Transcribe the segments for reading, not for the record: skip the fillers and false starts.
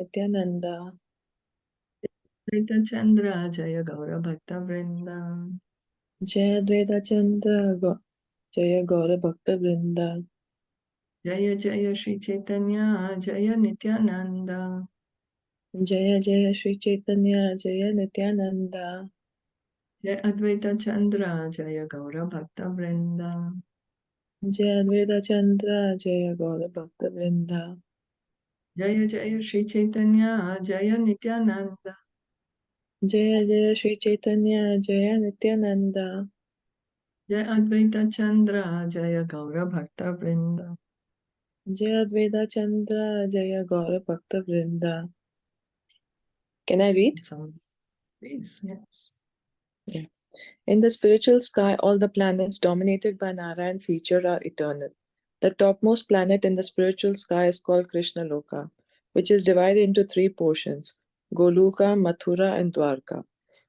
Nityananda. Advaita Chandra Jaya Gaura Bhakta Vrinda. Jaya Advaita Chandra Jaya Gaura Bhakta Vrinda. Jaya Jaya Sri Caitanya Jaya Nityananda. Jaya Jaya Sri Caitanya Jaya Nityananda. Jaya Advaita Chandra Jaya Gaura Bhakta Vrinda. Jaya Advaita Chandra Jaya Gaura Bhakta Vrinda. Jaya Jaya Sri Caitanya Jaya Nityananda. Jaya Jaya Sri Caitanya Jaya Nityananda. Jaya Advaita Chandra Jaya Gaura Bhakta Vrinda. Jaya Advaita Chandra Jaya Gaura Bhakta Vrinda. Can I read? Please, yes. Yeah. In the spiritual sky, all the planets dominated by Narayan feature are eternal. The topmost planet in the spiritual sky is called Krishna Loka, which is divided into three portions: Goluka, Mathura, and Dwarka.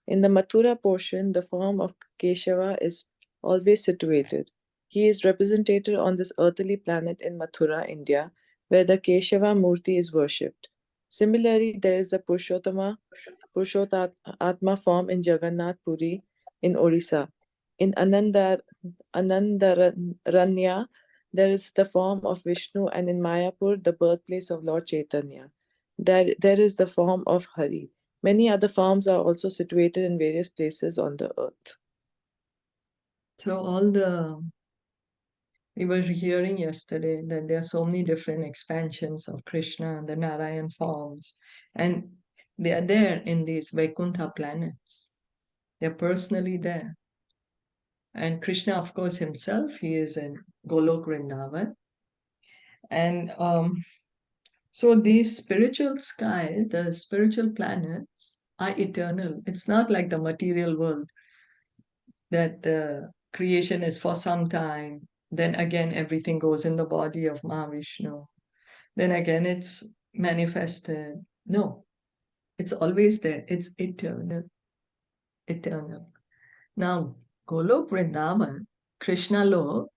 In the Mathura portion, the form of Keshava is always situated. He is represented on this earthly planet in Mathura, India, where the Keshava Murti is worshipped. Similarly, there is the Purushottatma form in Jagannath Puri in Odisha. In Anandaranya, there is the form of Vishnu, and in Mayapur, the birthplace of Lord Chaitanya. There is the form of Hari. Many other forms are also situated in various places on the earth. So we were hearing yesterday that there are so many different expansions of Krishna, the Narayan forms, and they are there in these Vaikuntha planets. They're personally there. And Krishna, of course, himself, he is in Golok Vrindavan. And so these spiritual sky, the spiritual planets, are eternal. It's not like the material world that the creation is for some time. Then again, everything goes in the body of Mahavishnu. Then again, it's manifested. No, it's always there. It's eternal. Eternal. Now, Golok Vrindavan, Krishna Lok,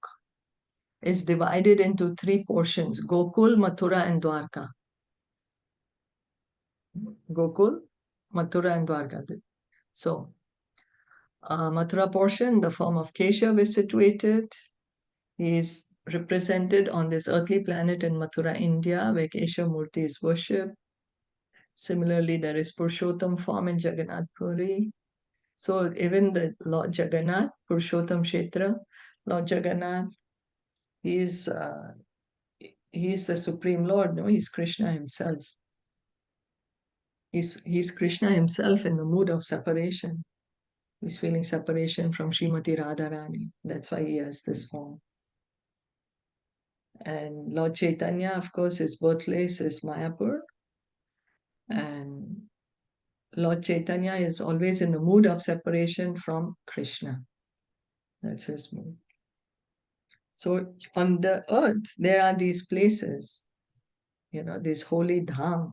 is divided into three portions: Gokul, Mathura, and Dwarka. Gokul, Mathura, and Dwarka. So, Mathura portion, the form of Keshav is situated. He is represented on this earthly planet in Mathura, India, where Keshav Murti is worshipped. Similarly, there is Purushottam form in Jagannath Puri. So even the Lord Jagannath, Purushottam Kshetra, Lord Jagannath, he is the Supreme Lord, no? He's Krishna himself. He's Krishna himself in the mood of separation. He's feeling separation from Srimati Radharani. That's why he has this form. And Lord Chaitanya, of course, his birthplace is Mayapur. And Lord Chaitanya is always in the mood of separation from Krishna. That's his mood. So on the earth, there are these places, this holy dham.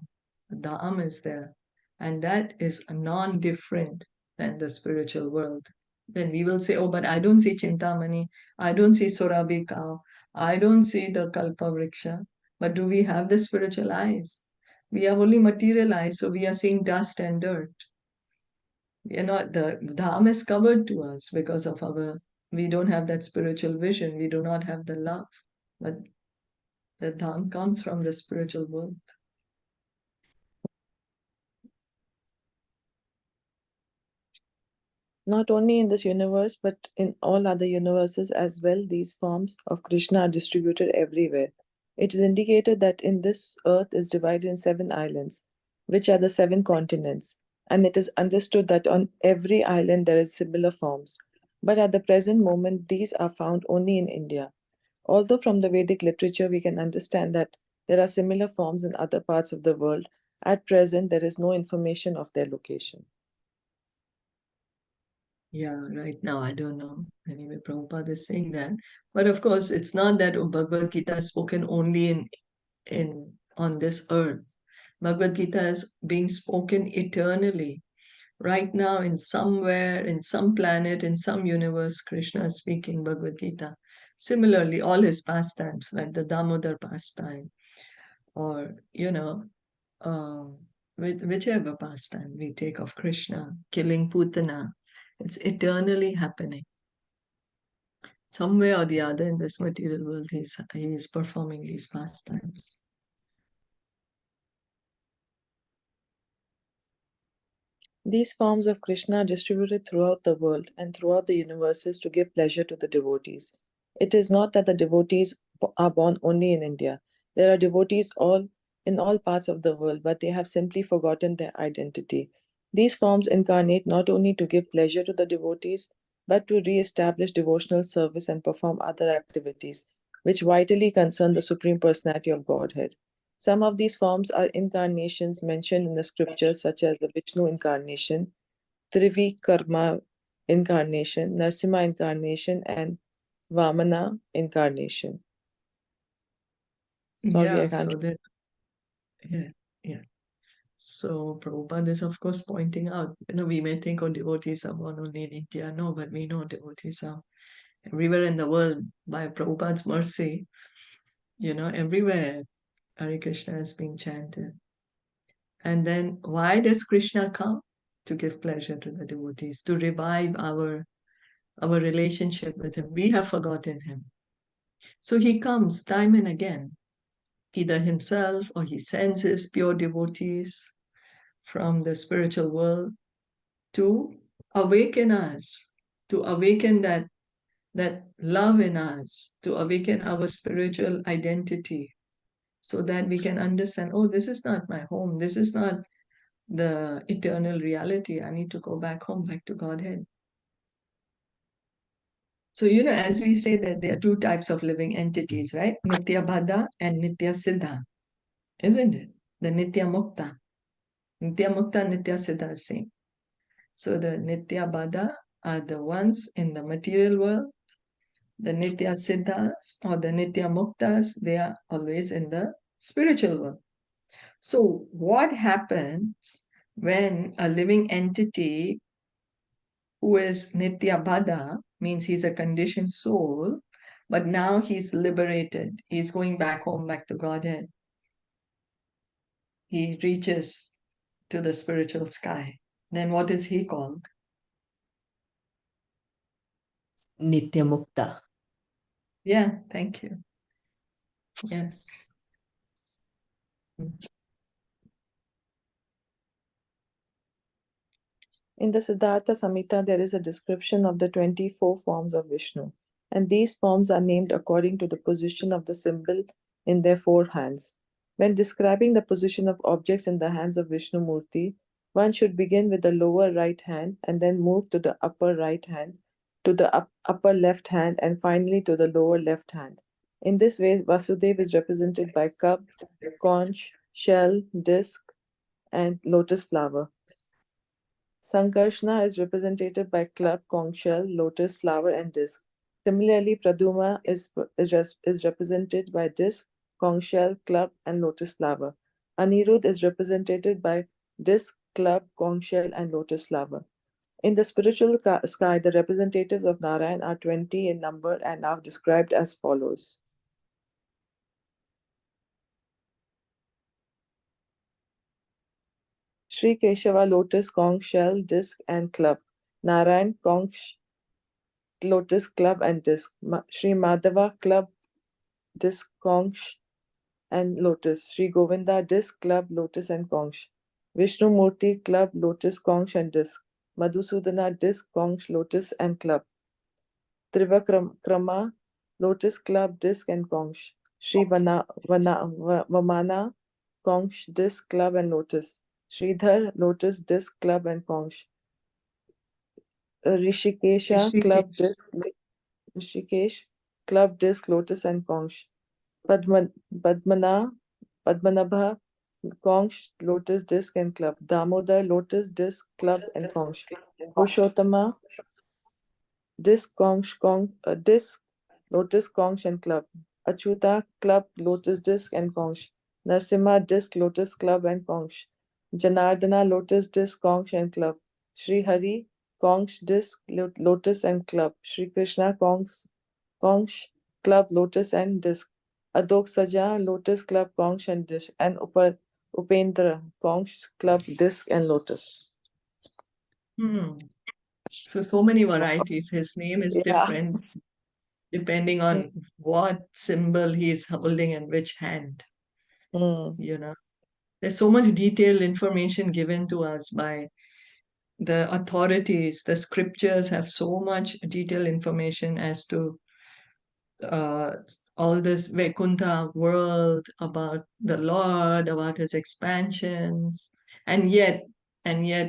The dham is there. And that is non-different than the spiritual world. Then we will say, oh, but I don't see Chintamani, I don't see Surabhi cow, I don't see the Kalpa Vriksha. But do we have the spiritual eyes? We have only material eyes, so we are seeing dust and dirt. The dham is covered to us because of we don't have that spiritual vision, we do not have the love. But the dham comes from the spiritual world. Not only in this universe, but in all other universes as well, these forms of Krishna are distributed everywhere. It is indicated that in this earth is divided in 7 islands, which are the 7 continents, and it is understood that on every island there is similar forms. But at the present moment, these are found only in India. Although from the Vedic literature we can understand that there are similar forms in other parts of the world, at present there is no information of their location. Yeah, right now, I don't know. Anyway, Prabhupada is saying that. But of course, it's not that Bhagavad Gita is spoken only on this earth. Bhagavad Gita is being spoken eternally. Right now, in somewhere, in some planet, in some universe, Krishna is speaking Bhagavad Gita. Similarly, all his pastimes, like the Damodar pastime, or with whichever pastime we take of Krishna, killing Putana, it's eternally happening. Some way or the other in this material world, he is performing these pastimes. These forms of Krishna are distributed throughout the world and throughout the universes to give pleasure to the devotees. It is not that the devotees are born only in India. There are devotees in all parts of the world, but they have simply forgotten their identity. These forms incarnate not only to give pleasure to the devotees, but to re-establish devotional service and perform other activities, which vitally concern the Supreme Personality of Godhead. Some of these forms are incarnations mentioned in the scriptures, such as the Vishnu incarnation, Trivikarma incarnation, Narsimha incarnation, and Vamana incarnation. Sorry, I can't. Yeah. So Prabhupada is of course pointing out, we may think devotees are born only in India. No, but we know devotees are everywhere in the world. By Prabhupada's mercy, everywhere Hare Krishna is being chanted. And then why does Krishna come? To give pleasure to the devotees, to revive our relationship with him. We have forgotten him. So he comes time and again, either himself or he sends his pure devotees from the spiritual world to awaken us, to awaken that love in us, to awaken our spiritual identity, so that we can understand, oh, this is not my home, this is not the eternal reality. I need to go back home, back to Godhead. So, as we say that there are two types of living entities, right? Nitya Bhada and Nitya Siddha, isn't it? The Nitya Mukta. Nitya Mukta and Nitya Siddha are same. So the Nitya Bhada are the ones in the material world. The Nitya Siddhas or the Nitya Muktas, they are always in the spiritual world. So what happens when a living entity who is Nitya Bhada, means he's a conditioned soul, but now he's liberated. He's going back home, back to Godhead. He reaches to the spiritual sky. Then what is he called? Nitya Mukta. Yeah, thank you. Yes. In the Siddhartha Samhita, there is a description of the 24 forms of Vishnu, and these forms are named according to the position of the symbol in their four hands. When describing the position of objects in the hands of Vishnu Murti, one should begin with the lower right hand and then move to the upper right hand, to the upper left hand, and finally to the lower left hand. In this way, Vasudeva is represented by cup, conch, shell, disc, and lotus flower. Sankarshna is represented by club, conch shell, lotus flower, and disc. Similarly, Praduma is represented by disc, conch shell, club, and lotus flower. Anirudh is represented by disc, club, conch shell, and lotus flower. In the spiritual sky, the representatives of Narayan are 20 in number and are described as follows. Sri Keshava, lotus, conch shell, disc, and club. Narayan, conch, lotus, club, and disc. Sri Madhava, club, disc, conch, and lotus. Sri Govinda, disc, club, lotus, and conch. Vishnu Murti, club, lotus, conch, and disc. Madhusudana, disc, conch, lotus, and club. Trivakrama, lotus, club, disc, and conch. Sri Vamana, conch, disc, club, and lotus. Sridhar, lotus, disc, club, and conch. Rishikesha, club, disc, Rishikesh, club, disc, lotus, and conch. Padmanabha, conch, lotus, disc, and club. Damodar, lotus, disc, club, and conch. Purushottama, disc, disc, lotus, conch, and club. Achyuta, club, lotus, disc, and conch. Narsimha, disc, lotus, club, and conch. Janardana, lotus, disc, conch, and club. Sri Hari, conch, disc, lotus, and club. Sri Krishna, conch, club, lotus, and disc. Adok Saja, lotus, club, conch, and disc. And Upendra, conch, club, disc, and lotus. So many varieties. His name is Yeah. different depending on what symbol he is holding in which hand. Mm. You know, there's so much detailed information given to us by the authorities. The scriptures have so much detailed information as to uh, all this Vaikuntha world, about the Lord, about his expansions, and yet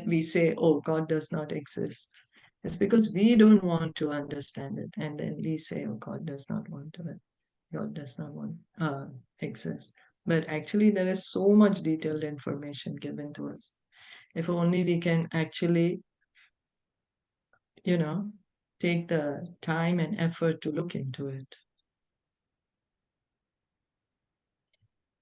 we say, "Oh, God does not exist." It's because we don't want to understand it, and then we say, "Oh, God does not want exist." But actually, there is so much detailed information given to us. If only we can actually, take the time and effort to look into it.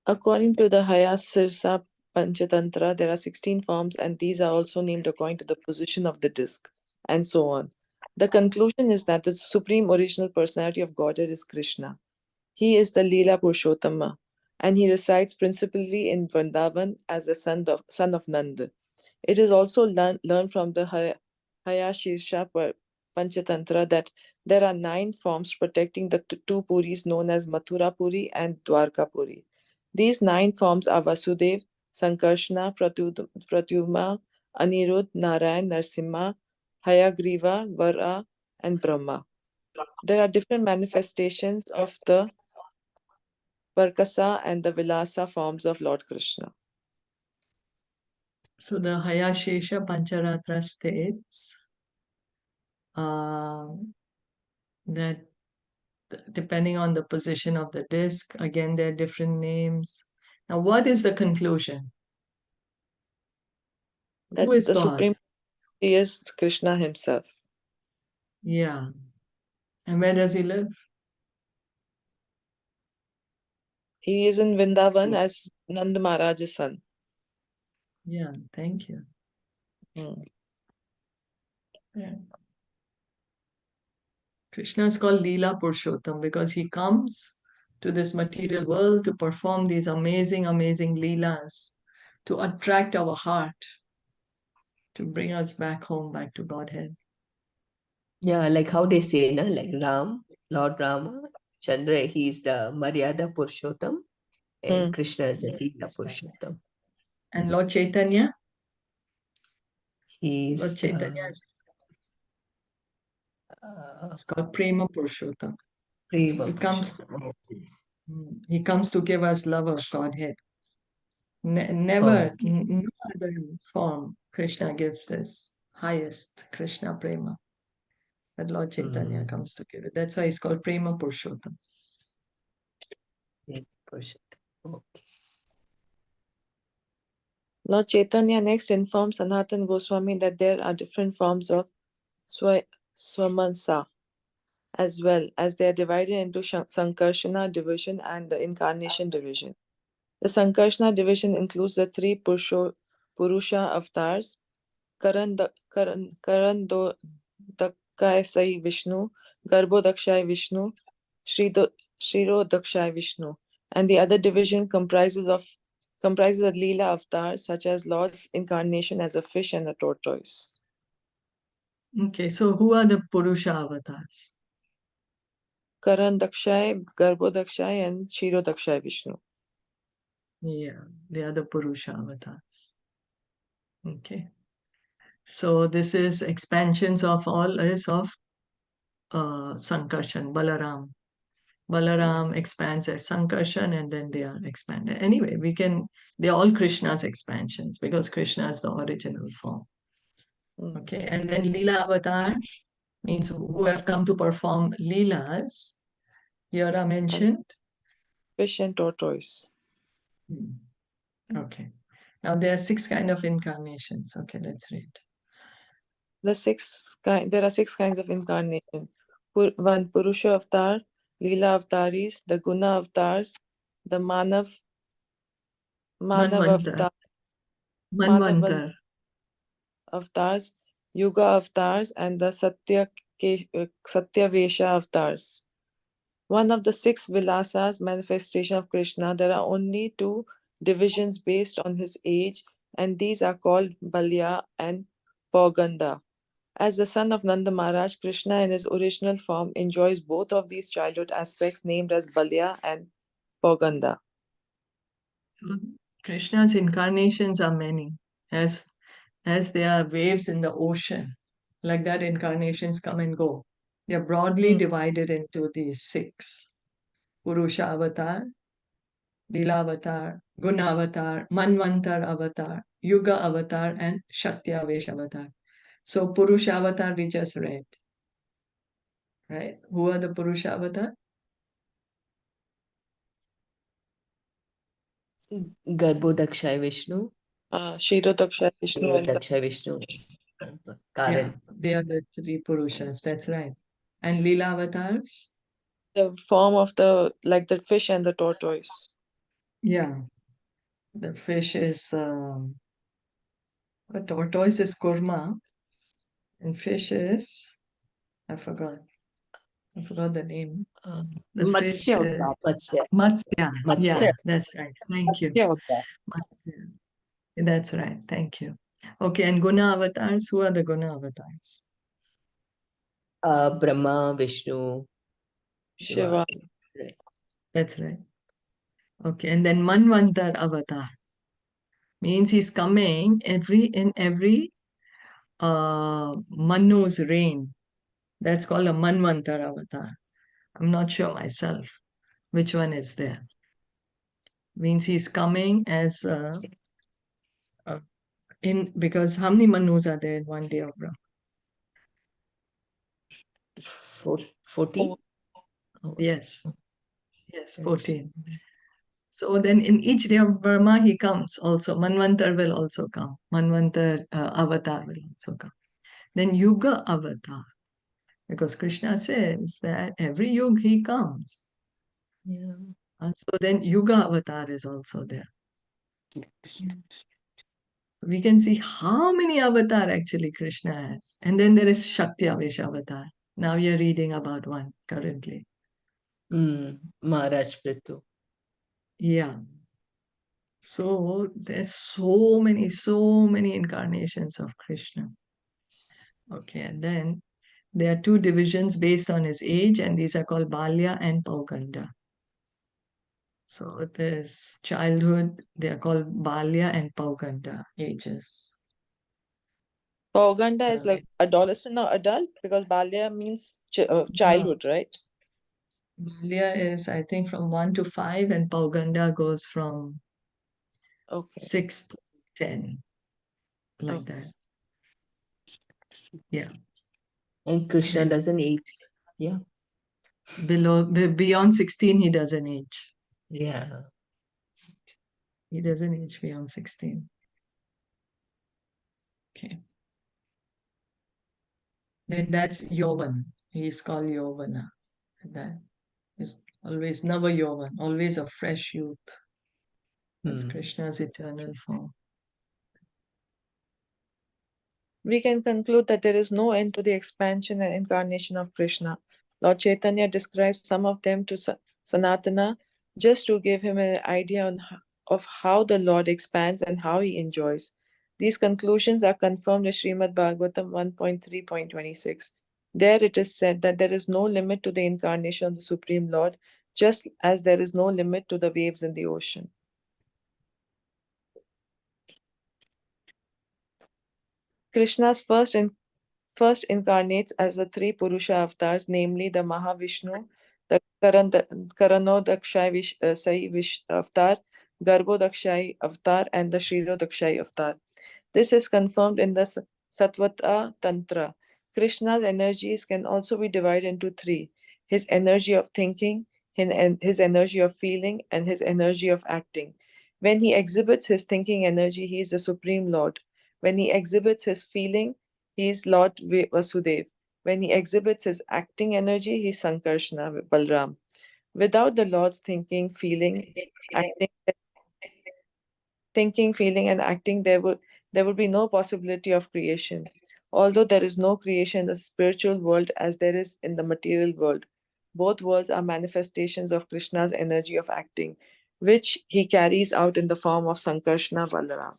According to the Hayasirsa Panchatantra, there are 16 forms, and these are also named according to the position of the disc, and so on. The conclusion is that the supreme original personality of Godhead is Krishna. He is the Leela Purushottama, and he resides principally in Vrindavan as the son of Nanda. It is also learned from the Hayashirsha Panchatantra that there are 9 forms protecting the two Puris known as Mathura Puri and Dwarka Puri. These 9 forms are Vasudev, Sankarshna, Pratyuma, Anirudh, Narayan, Narsimha, Hayagriva, Vara, and Brahma. There are different manifestations of the Parkasa and the Vilasa forms of Lord Krishna. So the Hayashesha Pancharatra states that depending on the position of the disc, again, there are different names. Now, what is the conclusion? That Who is the God? Supreme Deity is Krishna himself. Yeah. And where does he live? He is in Vrindavan as Nanda Maharaj's son. Yeah, thank you. Hmm. Yeah. Krishna is called Leela Purushottam because he comes to this material world to perform these amazing, amazing Leelas, to attract our heart, to bring us back home, back to Godhead. Yeah, like how they say, like Lord Rama, Chandra, he's the Maryada Purushottam, and Krishna is the Leela Purushottam. And Lord Chaitanya? Lord He's Chaitanya is called Prema Purushottam. Prema He comes, Purushottam. he comes to give us love of Godhead. Never, Okay. no other form Krishna gives this highest Krishna Prema. But Lord Chaitanya comes to give it. That's why he's called Prema Purushottam. Purushottam. Okay. Lord Chaitanya next informs Sanatana Gosvāmī that there are different forms of Swamansa, as well as they are divided into Sankarshana division and the Incarnation division. The Sankarshana division includes the 3 Purusha avatars, Karandodakshay Vishnu, Garbhodakshay Vishnu, Shrirodakshay Vishnu, and the other division comprises the Leela avatars such as Lord's incarnation as a fish and a tortoise. Okay, so who are the Purusha avatars? Karandakshay, Garbhodakshay, and Shrirodakshay Vishnu. Yeah, they are the Purusha avatars. Okay. So this is expansions of all is of Sankarshan, Balaram. Balaram expands as Sankarshan and then they are expanded. Anyway, they're all Krishna's expansions because Krishna is the original form. Okay, and then Leela Avatar means who have come to perform Leelas. Here are mentioned. Fish and tortoise. Okay. Now there are 6 kind of incarnations. Okay, let's read. There are 6 kinds of incarnation. 1 Purusha avatar, Leela avataris, the Guna avatars, the Manav Manvantar. avatars, Yuga avatars, and the Satyavesha avatars. One of the 6 Vilasas manifestation of Krishna, there are only 2 divisions based on his age, and these are called Balya and Poganda. As the son of Nanda Maharaj, Krishna in his original form enjoys both of these childhood aspects named as Balya and Poganda. So Krishna's incarnations are many, as there are waves in the ocean. Like that, incarnations come and go. They are broadly divided into these 6: Purusha Avatar, Lila Avatar, Guna Avatar, Manvantar Avatar, Yuga Avatar, and Shakti-Avesh Avatar. So Purusha Avatar we just read, right? Who are the Purusha Avatar? Garbhodakshay Vishnu, Kshirodaksha Vishnu and Dakshay Vishnu, Yeah, Karan. they are the 3 Purushas, that's right. And Lila Avatars? the form of the fish and the tortoise. Yeah, the fish is, a tortoise is Kurma, and fish is, I forgot the name. The fish Matsya is Avatar. Matsya. Matsya. Yeah, Matsya. that's right. Thank you. Matsya Avatar. Matsya. That's right. Thank you. Okay, and Guna avatars, who are the Guna avatars? Brahma, Vishnu, Shiva. Shiva. Right. That's right. Okay, and then Manvantar avatar means he's coming in every Manu's reign. That's called a Manvantar avatar. I'm not sure myself which one is there. Means he's coming as because how many Manus are there in one day of Brahma? 40? Yes, 14. So then in each day of Brahma he comes also. Manvantar will also come. Manvantar avatar will also come. Then Yuga avatar. Because Krishna says that every yuga he comes. Yeah. So then Yuga avatar is also there. We can see how many avatar actually Krishna has. And then there is Shakti Avesh avatar. Now you're reading about one currently. Maharaj Prithu. Yeah. So there's so many incarnations of Krishna. Okay, and then there are 2 divisions based on his age, and these are called Balya and Pauganda. So there's childhood, they are called Balya and Pauganda ages. Poganda is like adolescent or adult because Balya means childhood, right? Balya is, I think, from 1 to 5, and Pauganda goes from Okay. 6 to 10, like Okay. that. Yeah. And Krishna doesn't age. Yeah. Beyond 16, he doesn't age. Yeah. He doesn't age beyond 16. Okay. Then that's Yovan. He's called Yovana. That is always Nava Yovan, always a fresh youth. That's Krishna's eternal form. We can conclude that there is no end to the expansion and incarnation of Krishna. Lord Chaitanya describes some of them to Sanatana just to give him an idea of how the Lord expands and how he enjoys. These conclusions are confirmed in Srimad Bhagavatam 1.3.26. There it is said that there is no limit to the incarnation of the Supreme Lord, just as there is no limit to the waves in the ocean. Krishna's first incarnates as the 3 Purusha avatars, namely the Mahavishnu, the Karanodakshai avatar, Garbhodakshai avatar, and the Kshirodakshai avatar. This is confirmed in the Satvata Tantra. Krishna's energies can also be divided into 3: his energy of thinking, his energy of feeling, and his energy of acting. When he exhibits his thinking energy, he is the Supreme Lord. When he exhibits his feeling, he is Lord Vasudev. When he exhibits his acting energy, he is Sankarshna, Balram. Without the Lord's acting, feeling, and acting, there would be no possibility of creation. Although there is no creation in the spiritual world as there is in the material world, both worlds are manifestations of Krishna's energy of acting. which he carries out in the form of Sankarshna Balaram.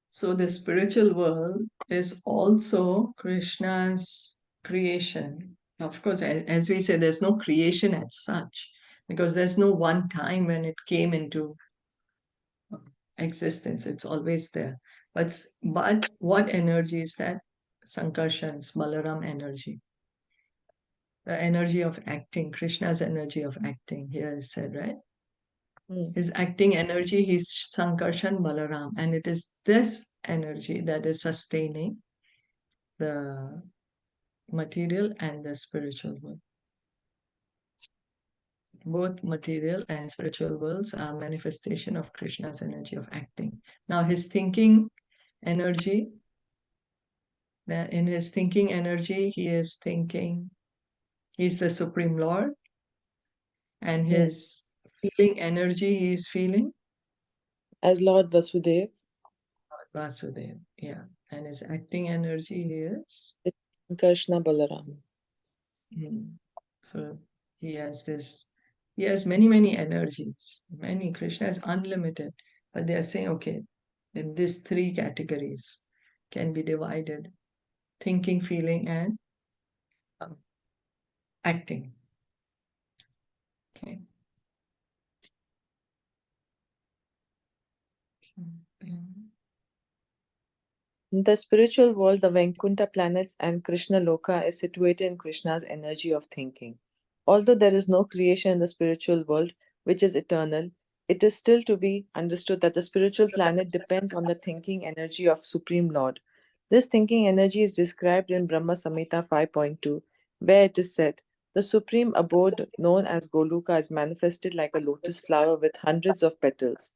So the spiritual world is also Krishna's creation. Of course, as we say, there's no creation as such, because there's no one time when it came into existence. It's always there. But what energy is that? Sankarshan's Balaram energy. The energy of acting, Krishna's energy of acting, here is said, right? His acting energy, his Sankarshan Balaram. And it is this energy that is sustaining the material and the spiritual world. Both material and spiritual worlds are manifestation of Krishna's energy of acting. Now, his thinking energy, in his thinking energy, he is thinking, he's the Supreme Lord, and his feeling energy, he is feeling as Lord Vasudeva. Vasudeva, yeah. And his acting energy, he is Sankarshna Balaram. So he has many energies. Krishna is unlimited. But they are saying, okay, in these three categories can be divided: thinking, feeling, and acting. Okay. In the spiritual world, the Vaikuntha planets and Krishna Loka is situated in Krishna's energy of thinking. Although there is no creation in the spiritual world, which is eternal, it is still to be understood that the spiritual planet depends on the thinking energy of Supreme Lord. This thinking energy is described in Brahma Samhita 5.2, where it is said, the supreme abode known as Goluka is manifested like a lotus flower with hundreds of petals.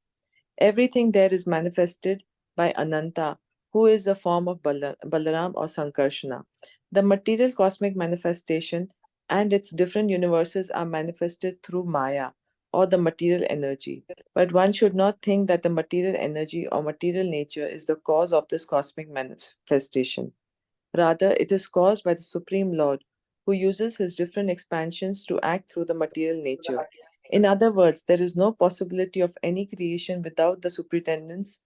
Everything there is manifested by Ananta, who is a form of Balaram or Sankarshana. The material cosmic manifestation and its different universes are manifested through Maya or the material energy. But one should not think that the material energy or material nature is the cause of this cosmic manifestation. Rather, it is caused by the Supreme Lord, who uses his different expansions to act through the material nature. In other words, there is no possibility of any creation without the superintendence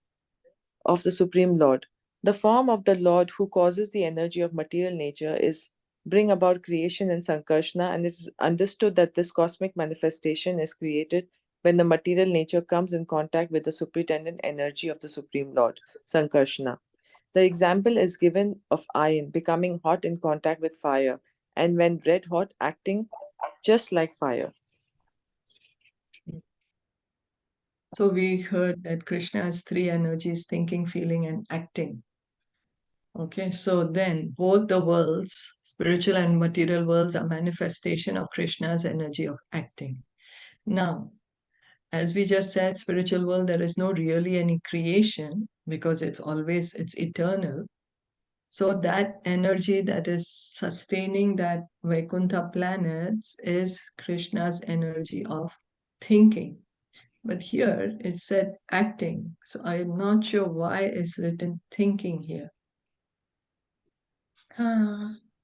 of the Supreme Lord. The form of the Lord who causes the energy of material nature is bring about creation in Sankarshana, and it is understood that this cosmic manifestation is created when the material nature comes in contact with the superintendent energy of the Supreme Lord, Sankarshana. The example is given of iron becoming hot in contact with fire, and when red hot, acting just like fire. So we heard that Krishna has three energies: thinking, feeling, and acting. Okay, so then both the worlds, spiritual and material worlds, are manifestation of Krishna's energy of acting. Now, as we just said, spiritual world, there is no really any creation because it's eternal. So that energy that is sustaining that Vaikuntha planets is Krishna's energy of thinking. But here it said acting. So I'm not sure why it's written thinking here.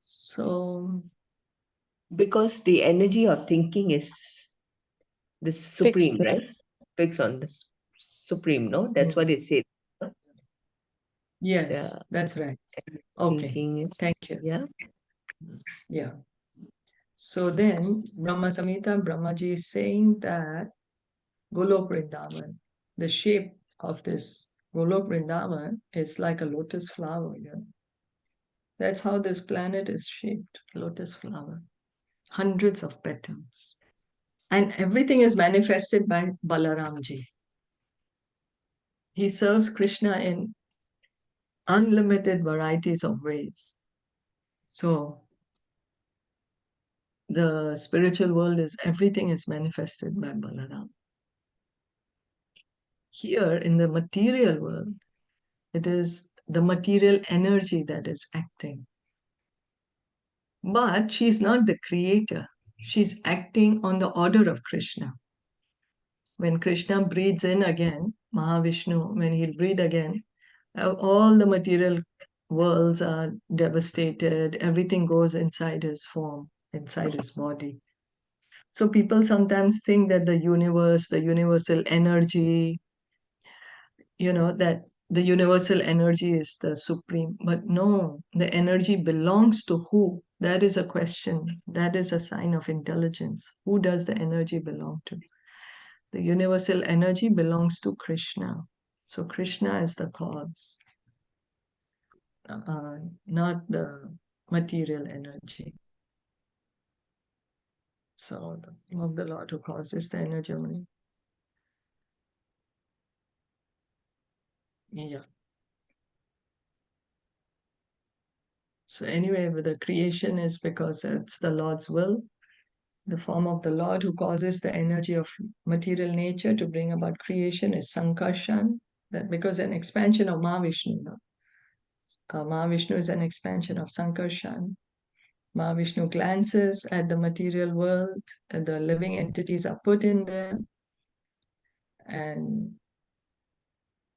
So Because the energy of thinking is the supreme, Fixed. right? Fixed on the supreme, no? That's what it said. yes, that's right. Okay, Thinking is, thank you. yeah. Yeah. So then Brahma Samhita, Brahmaji is saying that Golok Vrindavan, the shape of this Golok Vrindavan is like a lotus flower. Yeah? That's how this planet is shaped, lotus flower. Hundreds of petals. And everything is manifested by Balaramji. He serves Krishna in unlimited varieties of ways. So the spiritual world everything is manifested by Balaram. Here in the material world, it is the material energy that is acting. But she's not the creator. She's acting on the order of Krishna. When Krishna breathes in again, Mahavishnu, when he'll breathe again, all the material worlds are devastated. Everything goes inside his form, inside his body. So people sometimes think that the universe, the universal energy, that the universal energy is the supreme. But no, the energy belongs to who? That is a question. That is a sign of intelligence. Who does the energy belong to? The universal energy belongs to Krishna. So Krishna is the cause, not the material energy. So the name of the Lord who causes the energy only. Yeah. So anyway, the creation is because it's the Lord's will, the form of the Lord who causes the energy of material nature to bring about creation is Sankarshan, that because an expansion of Mahavishnu. Mahavishnu is an expansion of Sankarshan. Mahavishnu glances at the material world, and the living entities are put in there, and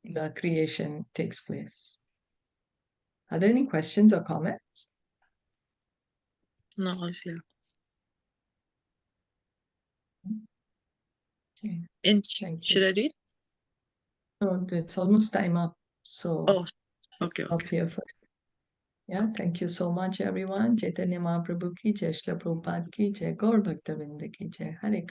the creation takes place. Are there any questions or comments? No, yeah. Okay. And Thank should you. I read? Oh, it's almost time up. So Oh, okay, up here for. Yeah, thank you so much, everyone. Caitanya Mahaprabhu ki jai, Srila Prabhupada ki jai, Gaur Bhaktavinda ki jai. Hare